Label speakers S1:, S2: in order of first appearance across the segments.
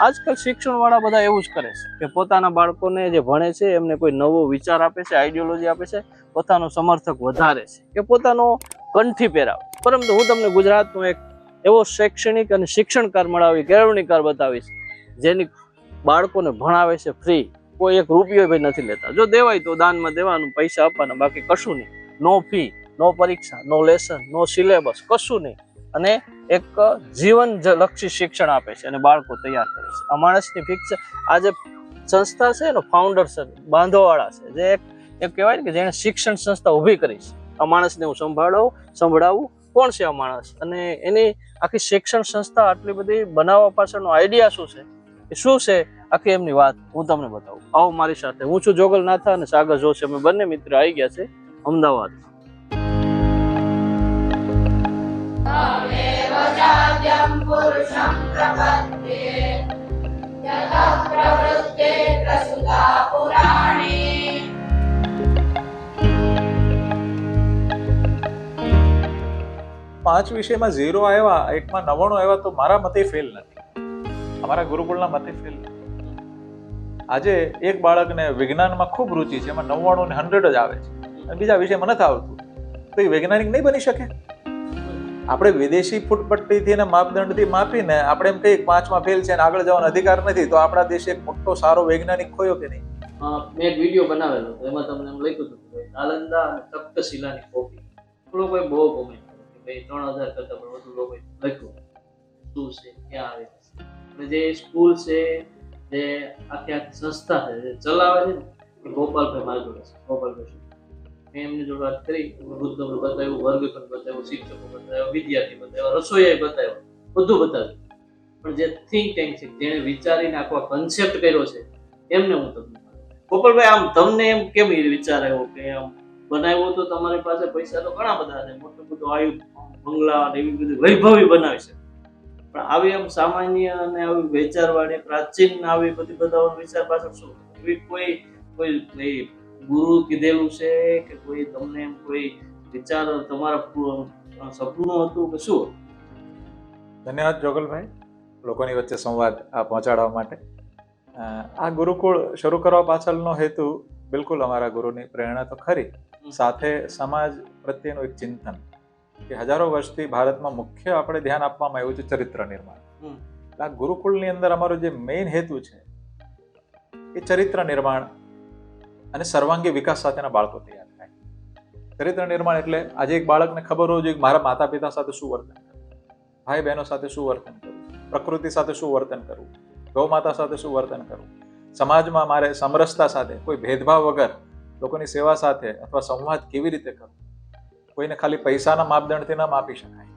S1: આજકાલ શિક્ષણવાળા બધા એવું જ કરે છે કે પોતાના બાળકોને જે ભણે છે એમને કોઈ નવો વિચાર આપે છે, આઈડિયોલોજી આપે છે, પોતાનો સમર્થક વધારે છે કે પોતાનો કંઠી પહેરાવે. પરંતુ હું તમને ગુજરાતનો એક એવો શૈક્ષણિક અને શિક્ષણકાર મળાવી કેળવણીકાર બતાવીશ જેની બાળકોને ભણાવે છે ફ્રી, કોઈ એક રૂપિયો ભાઈ નથી લેતા. જો દેવાય તો દાનમાં દેવાનું, પૈસા આપવાના, બાકી કશું નહીં. નો ફી, નો પરીક્ષા, નો લેસન, નો સિલેબસ, કશું નહીં. અને એક જીવન લક્ષી શિક્ષણ આપે છે અને બાળકો તૈયાર કરે છે. આ માણસની ફિક્સ આ જે સંસ્થા છે એનો ફાઉન્ડર છે, બાંધોવાળા છે, જે એક કહેવાય ને કે જેણે શિક્ષણ સંસ્થા ઊભી કરી છે. આ માણસને હું સંભળાવું કોણ છે આ માણસ અને એની આખી શિક્ષણ સંસ્થા આટલી બધી બનાવવા પાછળનો આઈડિયા શું છે, એ શું છે, આખી એમની વાત હું તમને બતાવું. આવો મારી સાથે. હું છું જોગલ નાથા અને સાગર જોશી. અમે બંને મિત્ર આવી ગયા છે અમદાવાદ.
S2: પાંચ વિષયમાં 0 આવ્યા, એકમાં 99 આવ્યા તો મારા મતે ફેલ નથી, અમારા ગુરુકુળના મતે ફેલ નથી. આજે એક બાળકને વિજ્ઞાનમાં ખૂબ રુચિ છે, એમાં 99 ને 100 જ આવે છે, અને બીજા વિષયમાં નથી આવતું, તો એ વૈજ્ઞાનિક નહીં બની શકે. આપણે વિદેશી ફૂટપટ્ટીથી અને માપદંડથી માપીને આપણે એમ કહીએ 5માં ફેલ છે અને આગળ જવાનો અધિકાર નથી, તો આપણા દેશ એક મોટો સારો વૈજ્ઞાનિક ખોયો કે નહીં?
S1: મેં એક વિડીયો બનાવેલો હતો, એમાં તમને એમ લખ્યું હતું કે નાલંદા અને તક્ષશિલાની કોપી. લોકોએ બહુ કોમેન્ટ કરી, 3000 કરતા પણ વધુ લોકોએ લખ્યું શું છે, ક્યાં આવે છે. જે સ્કૂલ છે, જે આખી સંસ્થા છે, જે ચલાવે છે ને, એ ગોપાલભાઈ માર્ગોડે છે. ગોપાલભાઈ મેં એમની જોડે વાત કરી, વૃદ્ધોને બતાવ્યું, વર્ગખંડ બતાવ્યો, શિક્ષકો બતાવ્યો, વિદ્યાર્થી બતાવ્યો, રસોઈયા બતાવ્યો, બધું બતાવ્યું. પણ જે થિંક ટેન્ક છે, જેને વિચારીને આખો કન્સેપ્ટ કર્યો છે, એમને હું તમને ગોપાલભાઈ, આમ તમને એમ કેમ વિચાર આવ્યો કે આમ બનાવ્યો તો તમારી પાસે પૈસા તો ઘણા બધા છે, મોટું બધું આયુ બંગલા એવી બધી વૈભવી બનાવી છે, પણ આવી આમ સામાન્ય અને આવી વિચારવાળી પ્રાચીન આવી બધી બધા વિચાર પાછળ શું કોઈ ગુરુ કીધેલું છે કે કોઈ તમને એમ કોઈ વિચાર તમારા સપનું હતું કે શું?
S2: ધન્યવાદ જોગલભાઈ, લોકોની વચ્ચે સંવાદ આ પહોંચાડવા માટે. આ ગુરુકુળ શરૂ કરવા પાછળનો હેતુ બિલકુલ અમારા ગુરુની પ્રેરણા તો ખરી, સાથે સમાજ પ્રત્યેનું એક ચિંતન કે હજારો વર્ષથી ભારતમાં મુખ્ય આપણે ધ્યાન આપવામાં આવ્યું છે ચરિત્ર નિર્માણ. આ ગુરુકુળની અંદર અમારો જે મેઇન હેતુ છે એ ચરિત્ર નિર્માણ અને સર્વાંગી વિકાસ સાથેના બાળકો તૈયાર થાય. ચરિત્ર નિર્માણ એટલે આજે એક બાળકને ખબર હોવી જોઈએ કે મારા માતા પિતા સાથે શું વર્તન કરવું, ભાઈ બહેનો સાથે શું વર્તન કરવું, પ્રકૃતિ સાથે શું વર્તન કરવું, ગૌ માતા સાથે શું વર્તન કરવું, સમાજમાં મારે સમરસતા સાથે કોઈ ભેદભાવ વગર લોકોની સેવા સાથે અથવા સંવાદ કેવી રીતે કરવો, કોઈને ખાલી પૈસાના માપદંડથી ન માપી શકાય,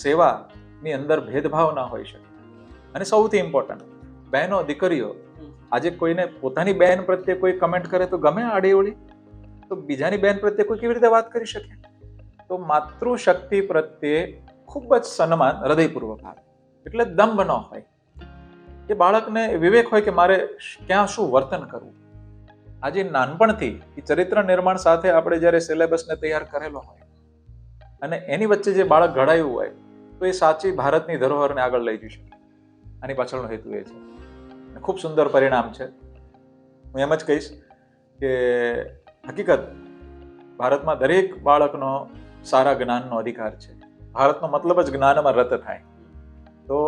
S2: સેવાની અંદર ભેદભાવ ના હોઈ શકે. અને સૌથી ઇમ્પોર્ટન્ટ, બહેનો દીકરીઓ, આજે કોઈને પોતાની બહેન પ્રત્યે કોઈ કમેન્ટ કરે તો ગમે આડીઅવળી, તો બીજાની બહેન પ્રત્યે કોઈ કેવી રીતે વાત કરી શકે? તો માતૃશક્તિ પ્રત્યે ખૂબ જ સન્માન હૃદયપૂર્વક આવે, એટલે દંભ ન હોય, એ બાળકને વિવેક હોય કે મારે ક્યાં શું વર્તન કરવું. આજે નાનપણથી એ ચરિત્ર નિર્માણ સાથે આપણે જ્યારે સિલેબસને તૈયાર કરેલો હોય અને એની વચ્ચે જે બાળક ઘડાયું હોય તો એ સાચી ભારતની ધરોહરને આગળ લઈ જઈ શકે. આની પાછળનો હેતુ એ છે. ખૂબ સુંદર પરિણામ છે. હું એમ જ કહીશ કે હકીકત ભારતમાં દરેક બાળકનો સારા જ્ઞાનનો અધિકાર છે. ભારતનો મતલબ જ જ્ઞાનમાં રત થાય. તો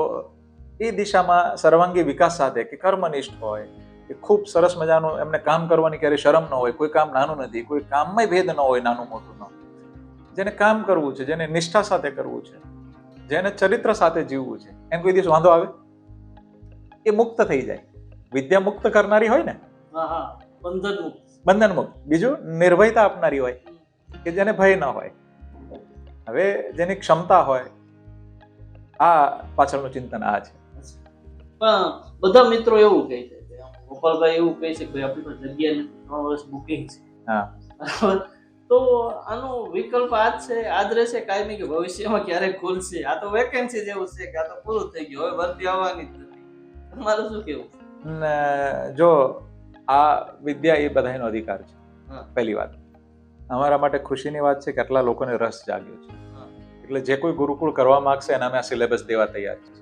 S2: એ દિશામાં સર્વાંગી વિકાસ સાથે કે કર્મનિષ્ઠ હોય, કે ખૂબ સરસ મજાનું એમને કામ કરવાની ક્યારે શરમ ન હોય, કોઈ કામ નાનું નથી, કોઈ કામમાં ભેદ ન હોય, નાનું મોટું ન હોય. જેને કામ કરવું છે, જેને નિષ્ઠા સાથે કરવું છે, જેને ચરિત્ર સાથે જીવવું છે, એમ કોઈ દિવસ વાંધો આવે? એ મુક્ત થઈ જાય. વિદ્યા મુક્ત કરનારી હોય ને, બંધન મુક્ત. બીજું નિર્ભયતા આપનારી હોય કે જેને ભય ન હોય. હવે જેની ક્ષમતા હોય, આ પાછળનું ચિંતન આ છે.
S1: પણ બધા મિત્રો એવું કહે છે, ગોપાલભાઈ એવું કહે છે કે આપણી પાસે જગ્યા નથી, 3 વર્ષ બુકિંગ છે. હા, તો આનો વિકલ્પ આજ છે, આજ રહેશે કાયમી કે ભવિષ્યમાં ક્યારે ખુલશે? આ તો વેકેન્સી જેવું છે કે આ તો પૂરું થઈ ગયું, હવે ભરતી આવવાની જ નથી. તમારું શું કેવું?
S2: જો આ વિદ્યા એ બધાનો અધિકાર છે. પહેલી વાત, અમારા માટે ખુશીની વાત છે કે કેટલા લોકોને રસ જાગ્યો છે. એટલે જે કોઈ ગુરુકુળ કરવા માંગશે એને અમે આ સિલેબસ દેવા તૈયાર છે.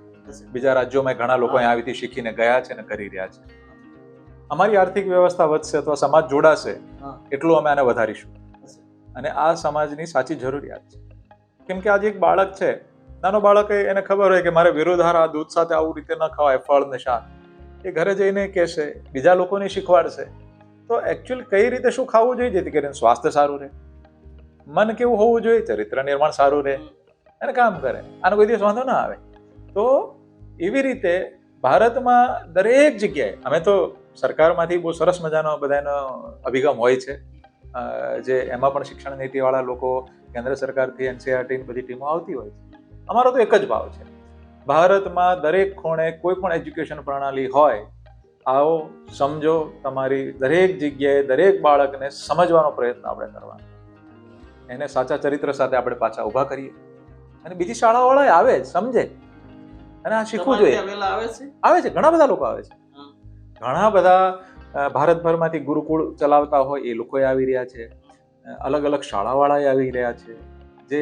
S2: બીજા રાજ્યોમાં ઘણા લોકો અહીં આવીથી શીખીને ગયા છે અને કરી રહ્યા છે. અમારી આર્થિક વ્યવસ્થા વધશે અથવા સમાજ જોડાશે એટલું અમે આને વધારીશું અને આ સમાજની સાચી જરૂરિયાત છે. કેમ કે આજે એક બાળક છે, નાનો બાળક, એને ખબર હોય કે મારે વિરોધાર આ દૂધ સાથે આવું રીતે ન ખવાય, ફળ ને શાક, એ ઘરે જઈને કહેશે, બીજા લોકોને શીખવાડશે. તો એકચ્યુઅલી કઈ રીતે શું ખાવું જોઈએ જેથી કરીને સ્વાસ્થ્ય સારું રહે, મન કેવું હોવું જોઈએ, ચરિત્ર નિર્માણ સારું રહે અને કામ કરે, આનો કોઈ દિવસ વાંધો ના આવે. તો એવી રીતે ભારતમાં દરેક જગ્યાએ, અમે તો સરકારમાંથી બહુ સરસ મજાનો બધાનો અભિગમ હોય છે, જે એમાં પણ શિક્ષણ નીતિવાળા લોકો, કેન્દ્ર સરકારથી NCERT ની બધી ટીમો આવતી હોય છે. અમારો તો એક જ ભાવ છે, ભારતમાં દરેક ખૂણે કોઈ પણ એજ્યુકેશન પ્રણાલી હોય, આવો સમજો, તમારી દરેક જગ્યાએ દરેક બાળકને સમજવાનો પ્રયત્ન આપણે કરવાનો, એને સાચા ચરિત્ર સાથે આપણે પાછા ઊભા કરીએ અને બીજી શાળાવાળા આવે, સમજે અને આ શીખવું જોઈએ. આવે છે, ઘણા બધા લોકો આવે છે, ઘણા બધા ભારતભરમાંથી ગુરુકુળ ચલાવતા હોય એ લોકો આવી રહ્યા છે, અલગ અલગ શાળાવાળા આવી રહ્યા છે, જે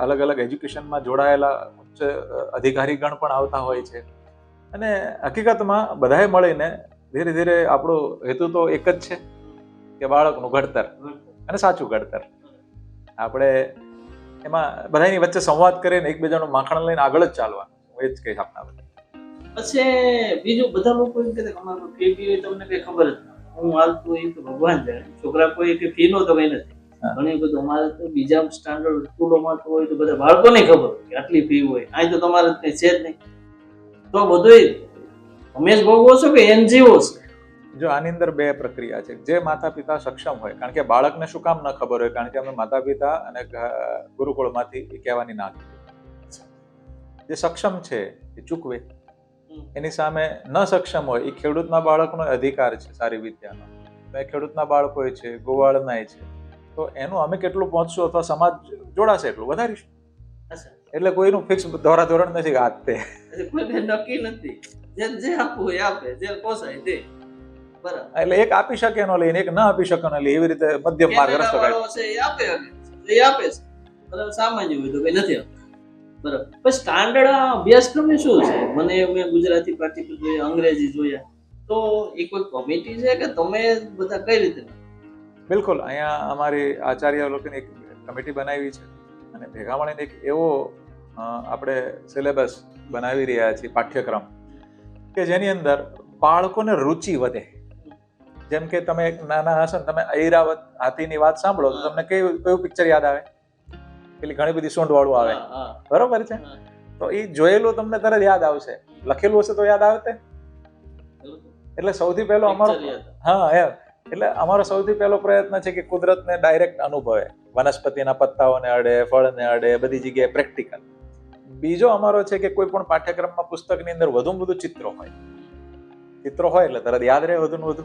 S2: અલગ અલગ એજ્યુકેશનમાં જોડાયેલા ઉચ્ચ અધિકારીગણ પણ આવતા હોય છે. અને હકીકતમાં બધાએ મળીને ધીરે ધીરે આપણો હેતુ તો એક જ છે કે બાળકનું ઘડતર અને સાચું ઘડતર. આપણે એમાં બધાની વચ્ચે સંવાદ કરીને એકબીજાનું માખણ લઈને આગળ જ ચાલવાનું, હું એ જ કહીશ આપના બધા.
S1: પછી બીજું બધા લોકો એમ કે અમારું ફી બી તમને કઈ ખબર જ ના, હું હાલતું એ તો ભગવાન જાણે, છોકરા કોઈ કે ફી નો તો કઈ નથી. ઘણી બધું અમારે તો બીજા સ્ટાન્ડર્ડ સ્કૂલોમાં તો હોય તો બધા બાળકોને ખબર કે આટલી ફી હોય, અહીં તો તમારે કઈ છે જ નહીં. તો બધું તમે જ ભોગવો છો કે NGO છે?
S2: જો આની અંદર બે પ્રક્રિયા છે. જે માતા પિતા સક્ષમ હોય, કારણ કે બાળકને શું કામ ન ખબર હોય, કારણ કે અમે માતા પિતા અને ગુરુકુળમાંથી એ કહેવાની ના કીધી. જે સક્ષમ છે એ ચૂકવે, એની સામે ન સક્ષમ હોય એ ખેડૂતના બાળકનો અધિકાર છે સારી વિદ્યાનો, એ ખેડૂતના બાળકો છે, ગોવાળના છે, તો એનું અમે કેટલું પહોંચશું અથવા સમાજ જોડાશે એટલું વધારીશું. એટલે કોઈનું ફિક્સ ધોરણ નથી કે આજ તે
S1: કોઈ નક્કી નથી, જે આપવું એ આપે, જે પોસાય તે. બરાબર,
S2: એટલે એક આપી શકે એનો લઈને એક ના આપી શકે એનો લઈ, એવી રીતે મધ્યમ માર્ગ રસ્તો
S1: કાઢે. એ આપે છે, બરાબર, સામાન્ય હોય તો કઈ નથી આપતા. બરાબર, પણ સ્ટાન્ડર્ડ અભ્યાસક્રમ શું છે? મને મેં ગુજરાતી પાર્ટિકલ જોયા, અંગ્રેજી જોયા, તો એ કોઈ કમિટી છે કે તમે બધા કઈ રીતે?
S2: બિલકુલ, અહીંયા અમારી આચાર્ય લોકોની એક કમિટી બનાવી છે અને ભેગા મળીને એક એવો આપણે સિલેબસ બનાવી રહ્યા છીએ, પાઠ્યક્રમ, કે જેની અંદર બાળકોને રુચિ વધે. જેમ કે તમે નાના હશો ને, તમે ઐરાવત હાથીની વાત સાંભળો તો તમને કયું પિક્ચર યાદ આવે? પેલી ઘણી બધી સૂંઢ વાળું આવે, બરોબર છે? તો એ જોયેલું તમને તરત યાદ આવશે, લખેલું હશે તો યાદ આવતે. એટલે સૌથી પહેલો અમારો એટલે અમારો સૌથી પહેલો પ્રયત્ન છે કે કુદરતને ડાયરેક્ટ અનુભવે, વનસ્પતિના પત્તાઓને અડે, ફળને અડે, બધી જગ્યાએ પ્રેક્ટિકલ. બીજો અમારો છે કે કોઈ પણ પાઠ્યક્રમમાં પુસ્તકની અંદર વધુમાં વધુ ચિત્રો હોય એટલે તરત યાદ રહે વધુ ને વધુ.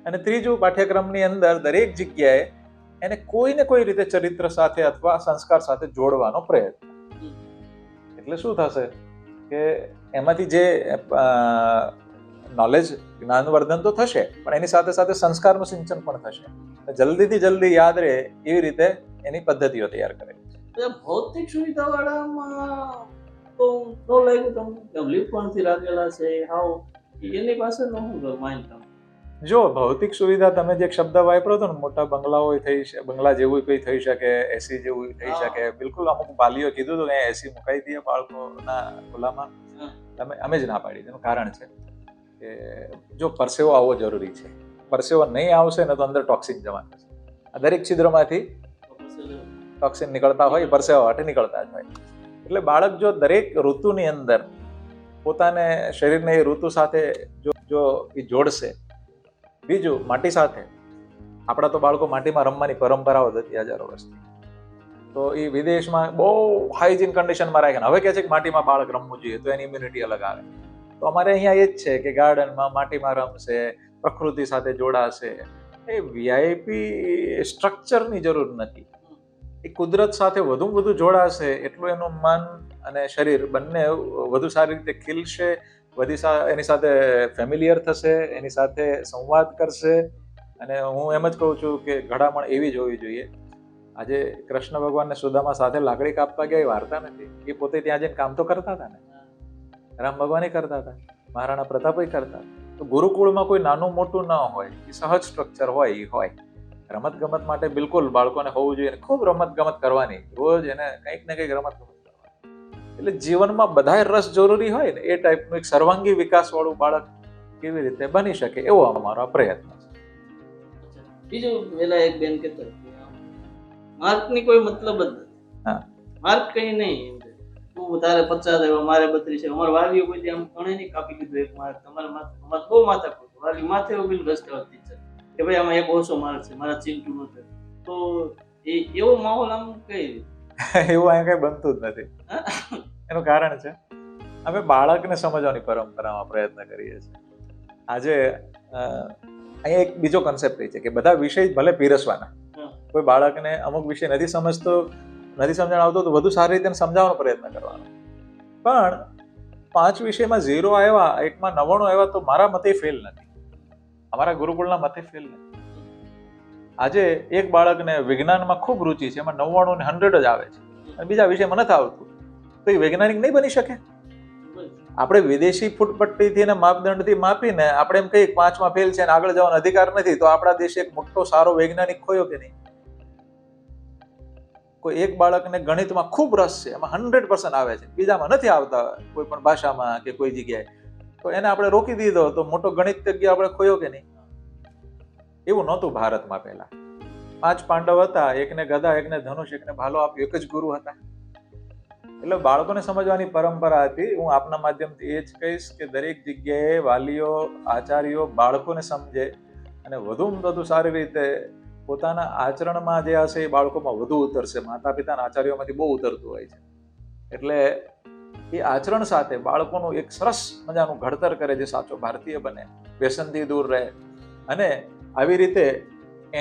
S2: અને ત્રીજું, પાઠ્યક્રમની અંદર દરેક જગ્યાએ એને કોઈ ને કોઈ રીતે ચરિત્ર સાથે અથવા સંસ્કાર સાથે જોડવાનો પ્રયત્ન. એટલે શું થશે કે એમાંથી જે નોલેજ, જ્ઞાનવર્ધન તો થશે, પણ એની સાથે સાથે સંસ્કારનું સિંચન પણ થશે. જલ્દીથી જલ્દી યાદ રહે એવી રીતે એની પદ્ધતિઓ તૈયાર કરેલી છે.
S1: ભૌતિક સુવિધા વાળામાં તો લાગ્યું તમને લીપણથી રાખેલા છે, હાવ એની પાસે ન હું માઇન્ડ.
S2: જો ભૌતિક સુવિધા, તમે જે શબ્દ વાપરો હતો ને, મોટા બંગલાઓ થઈ શકે, બંગલા જેવું કોઈ થઈ શકે, એસી જેવું થઈ શકે. બિલકુલ, અમુક વાલીઓ કીધું હતું કે એસી મુકાઈ દઈએ બાળકોના ખુલ્લામાં, અમે જ ના પાડી. એનું કારણ છે કે જો પરસેવો આવવો જરૂરી છે, પરસેવો નહીં આવશે ને તો અંદર ટોક્સિન જમા થશે. દરેક છિદ્રમાંથી ટોક્સિન નીકળતા હોય, પરસેવા વાટે નીકળતા જ હોય. એટલે બાળક જો દરેક ઋતુની અંદર પોતાને શરીરને એ ઋતુ સાથે જો એ જોડશે. બીજું, માટી સાથે, આપણા તો બાળકો માટીમાં રમવાની પરંપરાઓ હતી હજારો વર્ષથી, તો એ વિદેશમાં બહુ હાઇજીન કન્ડિશનમાં રાખે. હવે કે છે કે માટીમાં બાળક રમવું જોઈએ તો એની ઇમ્યુનિટી અલગ આવે. તો અમારે અહીંયા એ જ છે કે ગાર્ડનમાં માટીમાં રમશે, પ્રકૃતિ સાથે જોડાશે. એ VIP સ્ટ્રક્ચરની જરૂર નથી. એ કુદરત સાથે વધુ જોડાશે એટલું એનું મન અને શરીર બંને વધુ સારી રીતે ખીલશે, એની સાથે ફેમિલિયર થશે, એની સાથે સંવાદ કરશે. અને હું એમ જ કહું છું કે ઘડામણ એવી જ હોવી જોઈએ. આજે કૃષ્ણ ભગવાનને સુદામા સાથે લાકડી કાપવા ગયા એ વાર્તા નથી, એ પોતે ત્યાં જઈને કામ તો કરતા હતા ને. રામ ભગવાન કરતા હતા, મહારાણા પ્રતાપ કરતા હતા. તો ગુરુકુળમાં કોઈ નાનું મોટું ન હોય, એ સહજ સ્ટ્રક્ચર હોય એ હોય. રમત ગમત માટે બિલકુલ બાળકોને હોવું જોઈએ, ખૂબ રમત ગમત કરવાની, રોજ એને કંઈક ને કંઈક રમત ગમત કરવાની. એટલે જીવનમાં બધાય રસ જરૂરી હોય ને એ ટાઈપનું એક સર્વાંગી વિકાસ વાળું બાળક કેવી રીતે બની શકે એવો અમારો પ્રયત્ન છે.
S1: બીજું પેલા એક બેન કહેતા માર્ક ની કોઈ મતલબ જ નથી.
S2: હા,
S1: માર્ક કઈ નહીં, તું તારે 50 આવ્યા મારે 32 છે. અમારા વાલીઓ કોઈ આમ ગણે નહીં કાપી દીધું એક માર્ક. અમારે બહુ માથા કૂટ, વાલી માથે ઉભી રસ્તે હતી છે કે ભાઈ આમાં એક ઓછો માર્ક છે, મારા ચિંટુ નો છે. તો એવો માહોલ આમ કઈ
S2: એવું અહીંયા કઈ બનતું જ નથી. એનું કારણ છે અમે બાળકને સમજવાની પરંપરામાં પ્રયત્ન કરીએ છીએ. આજે અહીંયા એક બીજો કન્સેપ્ટ એ છે કે બધા વિષય ભલે પીરસવાના, કોઈ બાળકને અમુક વિષય નથી સમજણ આવતો તો વધુ સારી રીતે સમજાવવાનો પ્રયત્ન કરવાનો. પણ 5 વિષયમાં 0 આવ્યા, એકમાં 99 આવ્યા તો મારા મતે ફેલ નથી, અમારા ગુરુકુળના મતે ફેલ નથી. આજે એક બાળકને વિજ્ઞાનમાં ખૂબ રુચિ છે, એમાં 99 ને 100 જ આવે છે, અને બીજા વિષયમાં નથી આવતું, તો એ વૈજ્ઞાનિક નહીં બની શકે. આપણે વિદેશી ફૂટપટ્ટીથી ને માપદંડથી માપીને આપણે એમ કહીએ 5માં ફેલ છે અને આગળ જવાનો અધિકાર નથી, તો આપણા દેશે એક મોટો સારો વૈજ્ઞાનિક ખોયો કે નહીં? કોઈ એક બાળકને ગણિતમાં ખૂબ રસ છે, એમાં 100% આવે છે, બીજામાં નથી આવતા કોઈ પણ ભાષામાં કે કોઈ જગ્યાએ, તો એને આપણે રોકી દીધો તો મોટો ગણિતજ્ઞ આપણે ખોયો કે નહીં? એવું નહોતું ભારતમાં પહેલા. 5 પાંડવ હતા, એકને ગદા, એકને ધનુષ, એકને ભાલો આપ્યો, એક જ ગુરુ હતા. એટલે બાળકોને સમજવાની પરંપરા હતી. હું આપના માધ્યમથી એ જ કહીશ કે દરેક જગ્યાએ વાલીઓ, આચાર્યો બાળકોને સમજે અને વધુમાં વધુ સારી રીતે પોતાના આચરણમાં જે હશે એ બાળકોમાં વધુ ઉતરશે. માતા પિતાના આચાર્યોમાંથી બહુ ઉતરતું હોય છે. એટલે એ આચરણ સાથે બાળકોનું એક સરસ મજાનું ઘડતર કરે, જે સાચો ભારતીય બને, વ્યસનથી દૂર રહે. અને આવી રીતે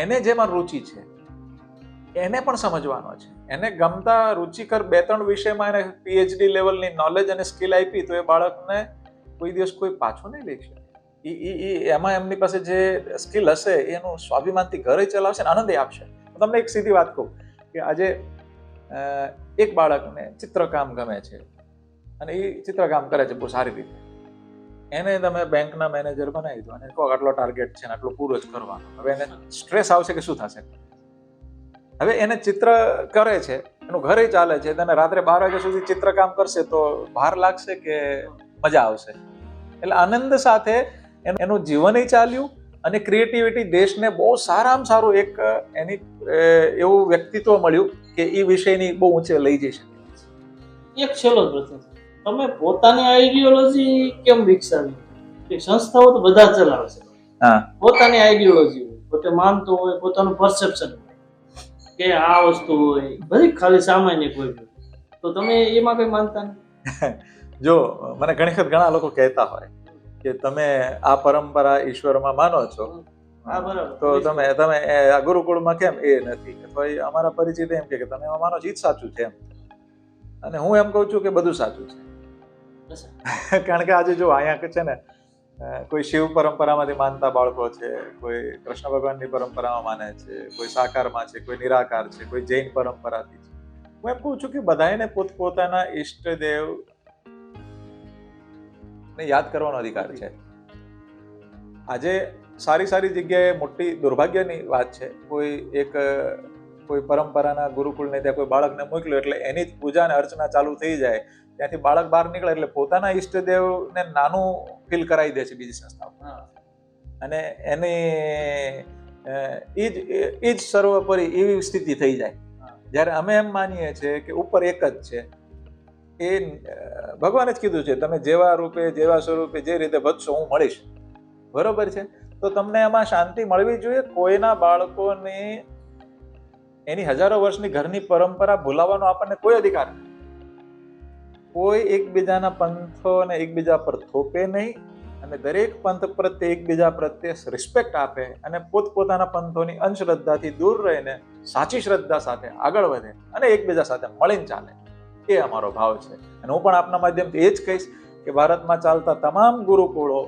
S2: એને જેમાં રુચિ છે એને પણ સમજવાનો છે. એને ગમતા રુચિકર 2-3 વિષયમાં એને PhD લેવલની નોલેજ અને સ્કિલ આપી તો એ બાળકને કોઈ દિવસ કોઈ પાછો નહીં લઈ શકે. એમાં એમની પાસે જે સ્કિલ હશે એનું સ્વાભિમાનથી ઘરે ચલાવશે ને આનંદ આપશે. તમને એક સીધી વાત કહું કે આજે એક બાળકને ચિત્રકામ ગમે છે અને એ ચિત્રકામ કરે છે બહુ સારી રીતે. એને તમે બેંકના મેનેજર બનાવી દો અને કહો આટલો ટાર્ગેટ છે ને આટલો પૂરો જ કરવાનો. હવે એને સ્ટ્રેસ આવશે કે શું થશે? હવે એને ચિત્ર કરે છે, એનું ઘરે ચાલે છે, તેને રાત્રે 12 વાગ્યા સુધી ચિત્રકામ કરશે તો ભાર લાગશે કે મજા આવશે? એટલે આનંદ સાથે એનું જીવન ચાલ્યું અને ક્રિએટિવિટી દેશને બહુ સારામાં સારું એક એની એવું વ્યક્તિત્વ મળ્યું કે એ વિષયની બહુ ઊંચે લઈ જઈ શકે.
S1: એક છેલ્લો પ્રશ્ન, તમે પોતાની આઈડિયોલોજી કેમ વિકસાવી? સંસ્થાઓ તો બધા ચલાવે છે, પોતાની આઈડિયોલોજી હોય, પોતે માનતો હોય, પોતાનું પરસેપ્શન હોય કે આ વસ્તુ હોય, બધી ખાલી સામાન્ય કોઈ, તો તમે એમાં કઈ માનતા નહીં?
S2: જો મને ઘણી વખત ઘણા લોકો કહેતા હોય કે તમે આ પરંપરા ઈશ્વરમાં માનો છો, તો તમે આ ગુરુકુળમાં કેમ એ નથી? અથવા અમારા પરિચિત એમ કે તમે એમાં માનો છો, ઈ જ સાચું છે એમ. અને હું એમ કહું છું કે બધું સાચું છે. કારણ કે આજે જો અહીંયા છે ને કોઈ શિવ પરંપરામાંથી માનતા બાળકો છે, કોઈ કૃષ્ણ ભગવાનની પરંપરામાં માને છે, કોઈ સાકારમાં છે, કોઈ નિરાકાર છે, કોઈ જૈન પરંપરાથી છે. હું એમ કહું છું કે બધાને પોતપોતાના ઈષ્ટદેવ ને યાદ કરવાનો અધિકાર છે. આજે સારી જગ્યાએ મોટી દુર્ભાગ્યની વાત છે, કોઈ પરંપરાના ગુરુકુળને ત્યાં કોઈ બાળકને મોકલ્યો એટલે એની જ પૂજા અને અર્ચના ચાલુ થઈ જાય, ત્યાંથી બાળક બહાર નીકળે એટલે પોતાના ઈષ્ટદેવને નાનું ફીલ કરાવી દે છે બીજી સંસ્થાઓ, અને એની એ જ સર્વોપરી એવી સ્થિતિ થઈ જાય. જ્યારે અમે એમ માનીએ છીએ કે ઉપર એક જ છે. એ ભગવાને જ કીધું છે તમે જેવા રૂપે જેવા સ્વરૂપે જે રીતે ભજશો હું મળીશ. બરોબર છે? તો તમને એમાં શાંતિ મળવી જોઈએ. કોઈના બાળકોની એની હજારો વર્ષની ઘરની પરંપરા ભૂલાવાનો આપણને કોઈ અધિકાર નથી. કોઈ એકબીજાના પંથોને એકબીજા પર થોપે નહીં અને દરેક પંથ પ્રત્યે એકબીજા પ્રત્યે રિસ્પેક્ટ આપે અને પોતપોતાના પંથોની અંધશ્રદ્ધાથી દૂર રહીને સાચી શ્રદ્ધા સાથે આગળ વધે અને એકબીજા સાથે મળીને ચાલે. એ અમારો ભાવ છે. અને હું પણ આપના માધ્યમથી એ જ કહીશ કે ભારતમાં ચાલતા તમામ ગુરુકુળો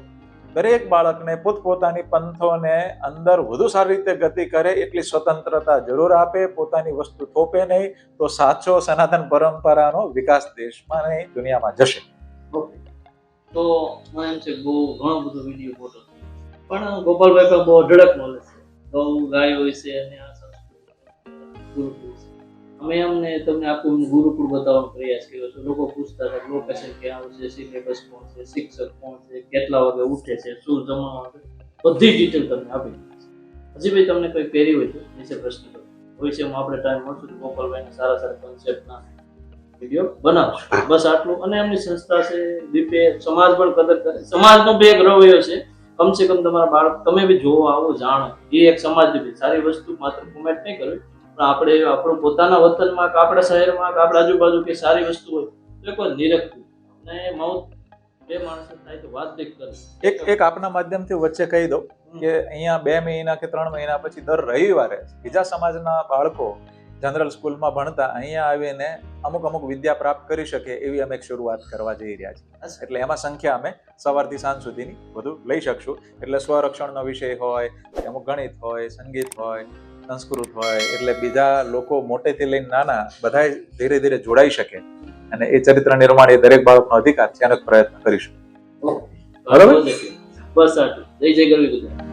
S2: દરેક બાળકને પોતપોતાની પંથોને અંદર વધુ સારી રીતે ગતિ કરે એટલી સ્વતંત્રતા જરૂર આપે, પોતાની વસ્તુ થોપે નહીં, તો સાચો સનાતન પરંપરાનો વિકાસ દેશમાં નહીં દુનિયામાં જશે.
S1: તો મને એમ છે કે બહુ ઘણો બધો વિડીયો ફોટો પણ ગોપાલભાઈ પાસે બહુ અઢળક નોલેજ છે. ગૌ ગાય હોય છે અને આ સંસ્કૃતિ ગુરુકુળ છે. અમે અમને તમને આખું ગુરુકુળ બતાવવાનો પ્રયાસ કર્યો છે. લોકો પૂછતા હતા લોકેશન ક્યાં આવશે, સિલેબસ કોણ છે, શિક્ષક કોણ છે, કેટલા વાગે ઉઠે છે, શું જમવાનું છે, બધી ડિટેલ તમને આપી દીધી છે. હજી ભાઈ તમને કોઈ query હોય તો નીચે પ્રશ્ન કરો. ભવિષ્યમાં આપણે ટાઈમ મળશું તો ગોપાલભાઈના સારા સારા કોન્સેપ્ટના વિડીયો બનાવશું. બસ આટલું. અને એમની સંસ્થા છે દીપે સમાજ પણ કદર કરે. સમાજનો બે એક રવૈયો છે, કમસે કમ તમારા બાળક તમે બી જોવો આવો જાણો, એ એક સમાજ દીપે સારી વસ્તુ માત્ર કોમેન્ટ નહીં કરવી, પણ આપણે આપણું પોતાના વતનમાં કે આપણા શહેરમાં કે આપણા આજુબાજુ કે સારી વસ્તુ હોય તો એક વાર નિરખવું અને માઉથ બે માણસો થાય તો વાત બી કરવી.
S2: એક આપના માધ્યમથી વચ્ચે કહી દઉં કે અહીંયા 2 મહિના કે 3 મહિના પછી દર રવિવારે બીજા સમાજના બાળકો જનરલ સ્કૂલમાં ભણતા અહીંયા આવીને અમુક વિદ્યા પ્રાપ્ત કરી શકે એવી અમે એક શરૂઆત કરવા જઈ રહ્યા છીએ. એટલે એમાં સંખ્યા અમે સવારથી સાંજ સુધીની બધું લઈ શકશું. એટલે સ્વરક્ષણનો વિષય હોય, અમુક ગણિત હોય, સંગીત હોય, સંસ્કૃત હોય, એટલે બીજા લોકો મોટેથી લઈને નાના બધા ધીરે ધીરે જોડાઈ શકે અને એ ચરિત્ર નિર્માણ એ દરેક બાળકનો અધિકાર છે, એનો પ્રયત્ન કરીશું.
S1: બરાબર. બસ આટલું. જય જય ગરવી ગુજરાત.